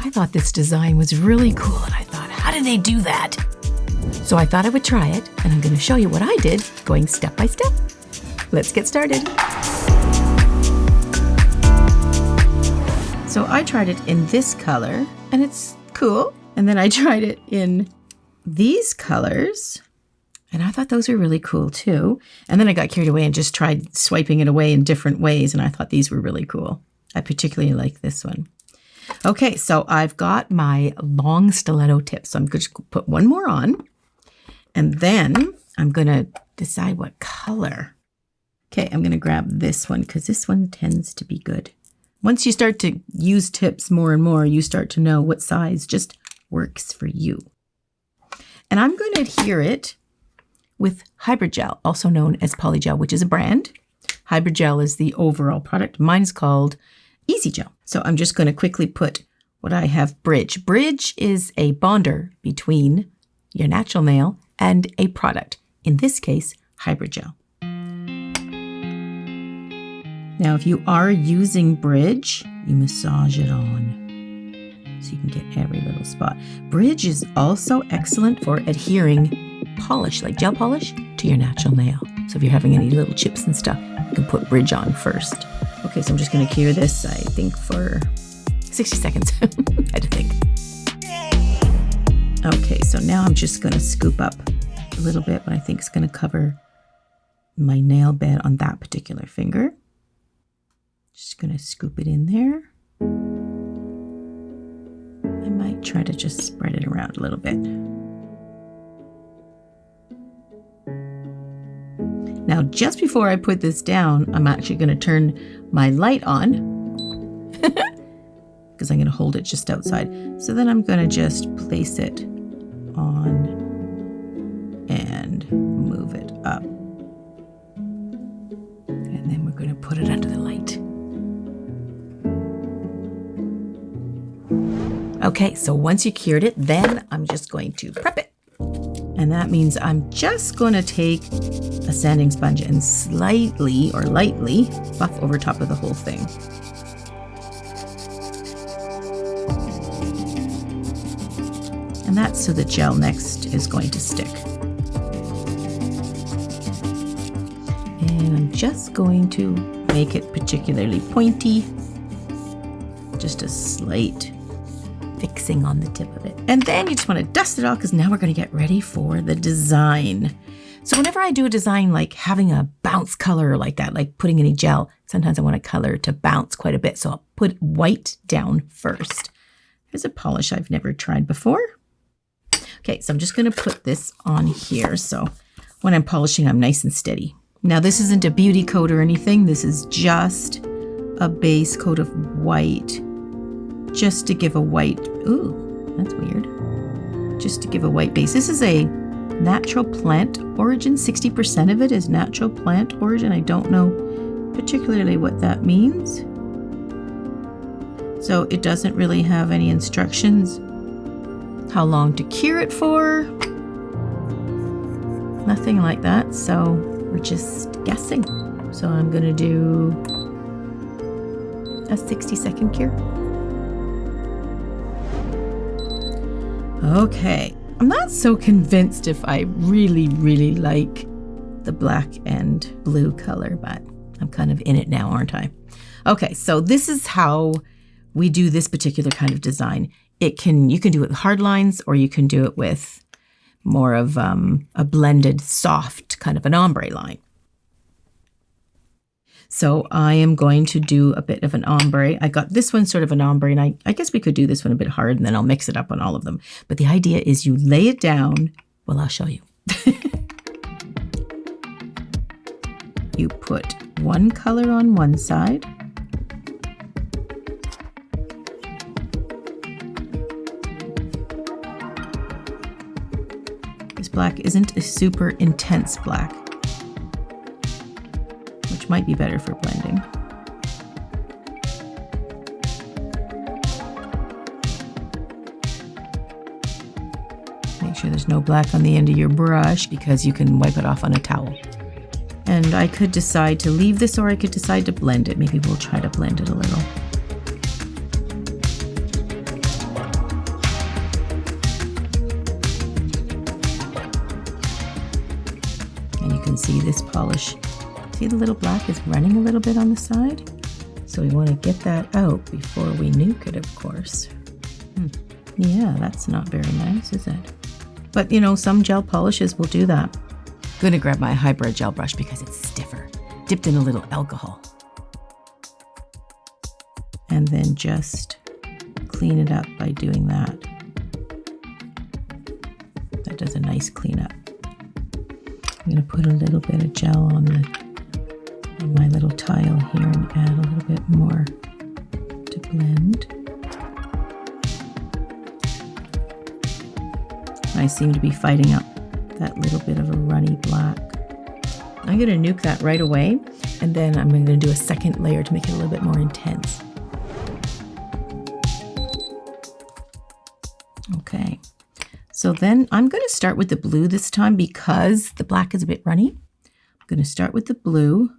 I thought this design was really cool, and I thought, how did they do that? So I thought I would try it, and I'm going to show you what I did, going step by step. Let's get started. So I tried it in this color, and it's cool. And then I tried it in these colors, and I thought those were really cool too. And then I got carried away and just tried swiping it away in different ways, and I thought these were really cool. I particularly like this one. Okay, so I've got my long stiletto tip. So I'm going to put one more on, and then I'm going to decide what color. Okay, I'm going to grab this one because this one tends to be good. Once you start to use tips more and more, you start to know what size just works for you. And I'm going to adhere it with Hybrid Gel, also known as Polygel, which is a brand. Hybrid Gel is the overall product. Mine is called Easy Gel. So I'm just going to quickly put what I have Bridge. Bridge is a bonder between your natural nail and a product. In this case, Hybrid Gel. Now, if you are using Bridge, you massage it on so you can get every little spot. Bridge is also excellent for adhering polish, like gel polish, to your natural nail. So if you're having any little chips and stuff, you can put Bridge on first. Okay, so I'm just going to cure this, I think, for 60 seconds. I had to think. Okay, so now I'm just going to scoop up a little bit, but I think it's going to cover my nail bed on that particular finger. Just going to scoop it in there. I might try to just spread it around a little bit. Now, just before I put this down, I'm actually going to turn my light on because I'm going to hold it just outside. So then I'm going to just place it on and move it up. And then we're going to put it under the light. Okay, so once you cured it, then I'm just going to prep it. And that means I'm just going to take a sanding sponge and slightly or lightly buff over top of the whole thing. And that's so the gel next is going to stick. And I'm just going to make it particularly pointy. Just a slight fixing on the tip of it. And then you just want to dust it off because now we're going to get ready for the design. So whenever I do a design like having a bounce color like that, like putting any gel, sometimes I want a color to bounce quite a bit. So I'll put white down first. Here's a polish I've never tried before. Okay, so I'm just going to put this on here. So when I'm polishing, I'm nice and steady. Now this isn't a beauty coat or anything. This is just a base coat of white. Just to give a white, ooh, that's weird. Just to give a white base. This is a natural plant origin. 60% of it is natural plant origin. I don't know particularly what that means. So it doesn't really have any instructions how long to cure it for. Nothing like that. So we're just guessing. So I'm going to do a 60-second cure. Okay, I'm not so convinced if I really, really like the black and blue color, but I'm kind of in it now, aren't I? Okay, so this is how we do this particular kind of design. You can do it with hard lines, or you can do it with more of a blended, soft kind of an ombre line. So I am going to do a bit of an ombre. I got this one sort of an ombre, and I guess we could do this one a bit hard, and then I'll mix it up on all of them. But the idea is you lay it down. Well, I'll show you. You put one color on one side. This black isn't a super intense black, which might be better for blending. Make sure there's no black on the end of your brush because you can wipe it off on a towel. And I could decide to leave this, or I could decide to blend it. Maybe we'll try to blend it a little. see this polish. See the little black is running a little bit on the side? So we want to get that out before we nuke it, of course. Yeah, that's not very nice, is it? But you know, some gel polishes will do that. Gonna grab my hybrid gel brush because it's stiffer, dipped in a little alcohol. And then just clean it up by doing that. That does a nice cleanup. I'm gonna put a little bit of gel on my little tile here and add a little bit more to blend. I seem to be fighting up that little bit of a runny black. I'm gonna nuke that right away, and then I'm gonna do a second layer to make it a little bit more intense. Okay, so then I'm gonna start with the blue this time because the black is a bit runny. I'm gonna start with the blue.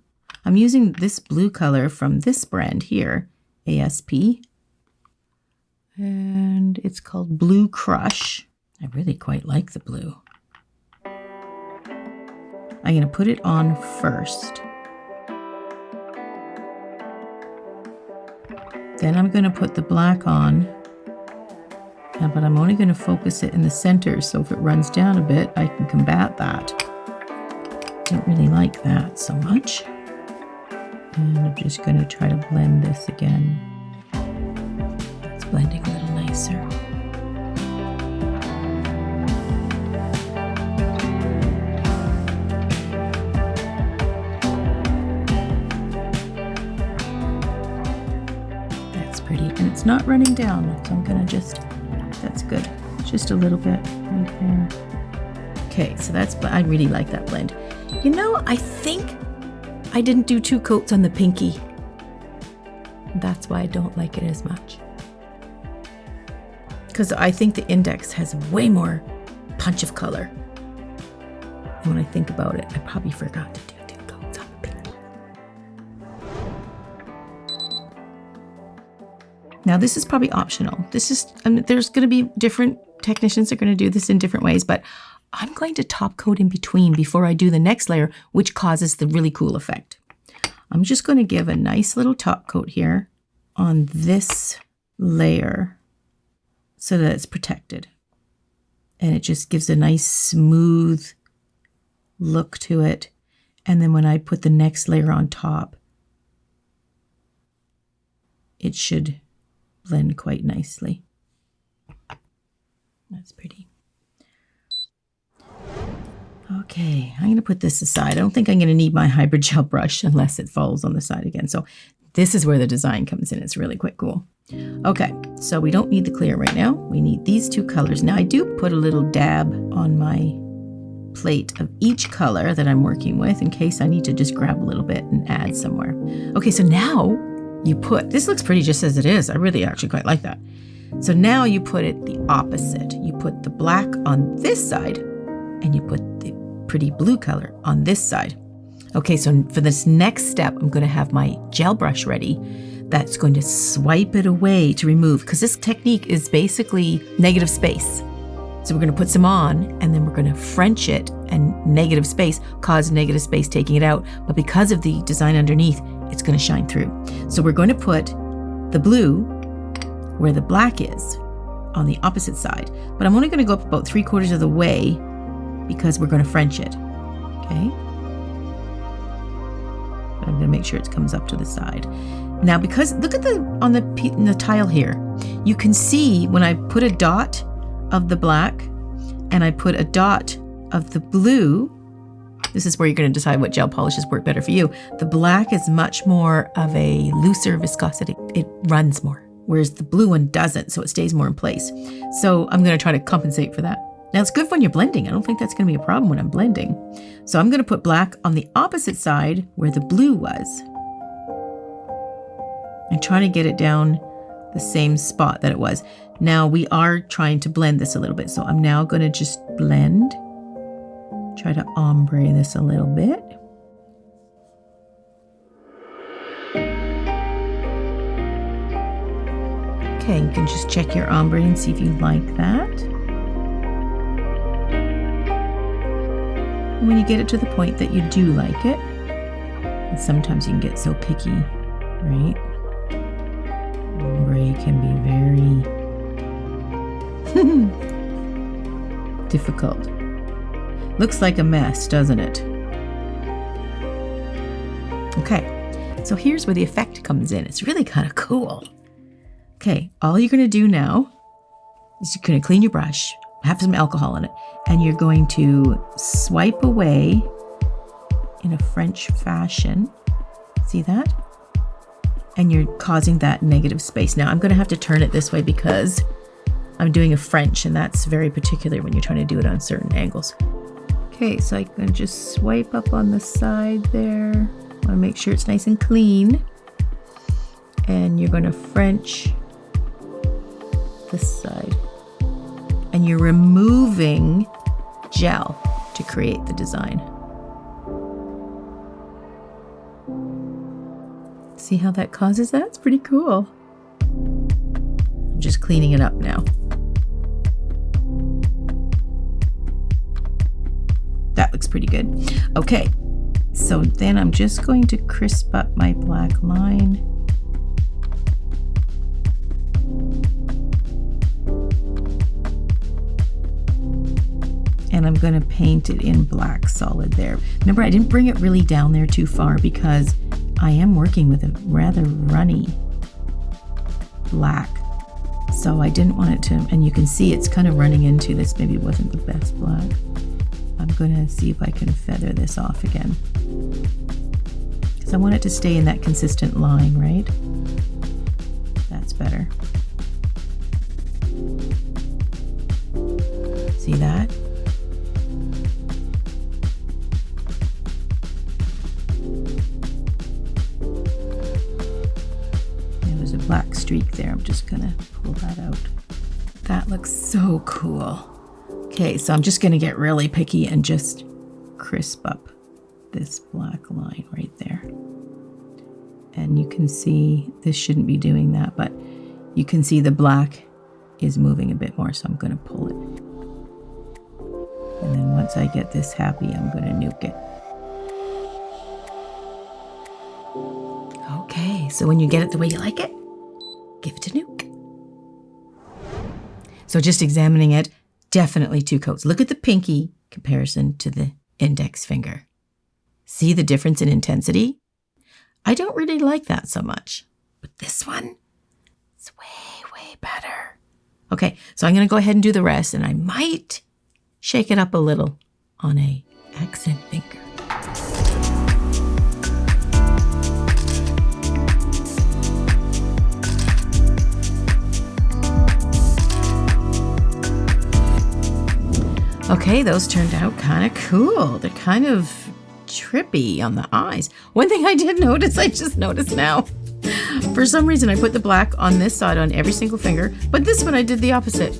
I'm using this blue color from this brand here, ASP, and it's called Blue Crush. I really quite like the blue. I'm going to put it on first. Then I'm going to put the black on, but I'm only going to focus it in the center, so if it runs down a bit, I can combat that. Don't really like that so much. And I'm just going to try to blend this again. It's blending a little nicer. It's not running down, so I'm gonna that's good. Just a little bit right there. Okay, so I really like that blend. You know, I think I didn't do 2 coats on the pinky. That's why I don't like it as much. Because I think the index has way more punch of color. And when I think about it, I probably forgot to do 2 coats on the pinky. Now this is probably optional. There's going to be different technicians that are going to do this in different ways, but I'm going to top coat in between before I do the next layer, which causes the really cool effect. I'm just going to give a nice little top coat here on this layer so that it's protected. And it just gives a nice smooth look to it. And then when I put the next layer on top, it should blend quite nicely. That's pretty. Okay, I'm going to put this aside. I don't think I'm going to need my hybrid gel brush unless it falls on the side again. So this is where the design comes in. It's really quite cool. Okay, so we don't need the clear right now. We need these 2 colors. Now I do put a little dab on my plate of each color that I'm working with in case I need to just grab a little bit and add somewhere. Okay, so now you put, this looks pretty just as it is. I really actually quite like that. So now you put it the opposite. You put the black on this side and you put the pretty blue color on this side. Okay, so for this next step, I'm going to have my gel brush ready that's going to swipe it away to remove, because this technique is basically negative space. So we're going to put some on and then we're going to French it, and negative space cause negative space taking it out. But because of the design underneath, it's going to shine through. So we're going to put the blue where the black is on the opposite side. But I'm only going to go up about 3/4 of the way because we're going to French it. Okay. But I'm going to make sure it comes up to the side. Now, because look at on the tile here, you can see when I put a dot of the black and I put a dot of the blue, this is where you're going to decide what gel polishes work better for you. The black is much more of a looser viscosity. It runs more, whereas the blue one doesn't, so it stays more in place. So I'm going to try to compensate for that. Now it's good when you're blending. I don't think that's going to be a problem when I'm blending. So I'm going to put black on the opposite side where the blue was. And try to get it down the same spot that it was. Now we are trying to blend this a little bit. So I'm now going to just blend. Try to ombre this a little bit. Okay, you can just check your ombre and see if you like that. when you get it to the point that you do like it, and sometimes you can get so picky, right? Ombre can be very difficult. Looks like a mess, doesn't it? Okay, so here's where the effect comes in. It's really kind of cool. Okay, all you're going to do now is you're going to clean your brush, have some alcohol in it, and you're going to swipe away in a French fashion. See that? And you're causing that negative space. Now I'm going to have to turn it this way because I'm doing a French, and that's very particular when you're trying to do it on certain angles. Okay, so I'm going to just swipe up on the side there. I want to make sure it's nice and clean. And you're going to French this side. And you're removing gel to create the design. See how that causes that? It's pretty cool. I'm just cleaning it up now. That looks pretty good. Okay, so then I'm just going to crisp up my black line. And I'm going to paint it in black solid there. Remember, I didn't bring it really down there too far because I am working with a rather runny black. So I didn't want it to, and you can see it's kind of running into this. Maybe it wasn't the best black. I'm going to see if I can feather this off again. Because I want it to stay in that consistent line, right? That's better. See that? There was a black streak there. I'm just going to pull that out. That looks so cool. Okay, so I'm just going to get really picky and just crisp up this black line right there. And you can see, this shouldn't be doing that, but you can see the black is moving a bit more, so I'm going to pull it. And then once I get this happy, I'm going to nuke it. Okay, so when you get it the way you like it, give it a nuke. So just examining it, definitely 2 coats. Look at the pinky comparison to the index finger. See the difference in intensity? I don't really like that so much, but this one is way, way better. Okay, so I'm going to go ahead and do the rest, and I might shake it up a little on a accent finger. Okay, those turned out kind of cool. They're kind of trippy on the eyes. One thing I did notice, I just noticed now. For some reason, I put the black on this side on every single finger, but this one I did the opposite.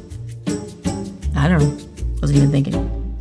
I don't know. Wasn't even thinking.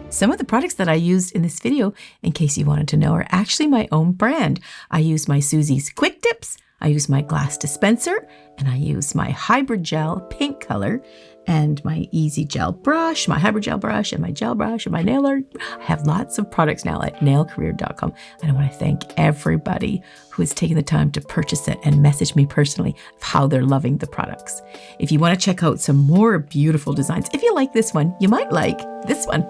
Some of the products that I used in this video, in case you wanted to know, are actually my own brand. I use my Suzie's Quick Tips, I use my glass dispenser, and I use my hybrid gel pink color, and my easy gel brush, my hybrid gel brush, and my gel brush, and my nail art. I have lots of products now at nailcareer.com, and I want to thank everybody who has taken the time to purchase it and message me personally of how they're loving the products. If you want to check out some more beautiful designs, if you like this one, you might like this one.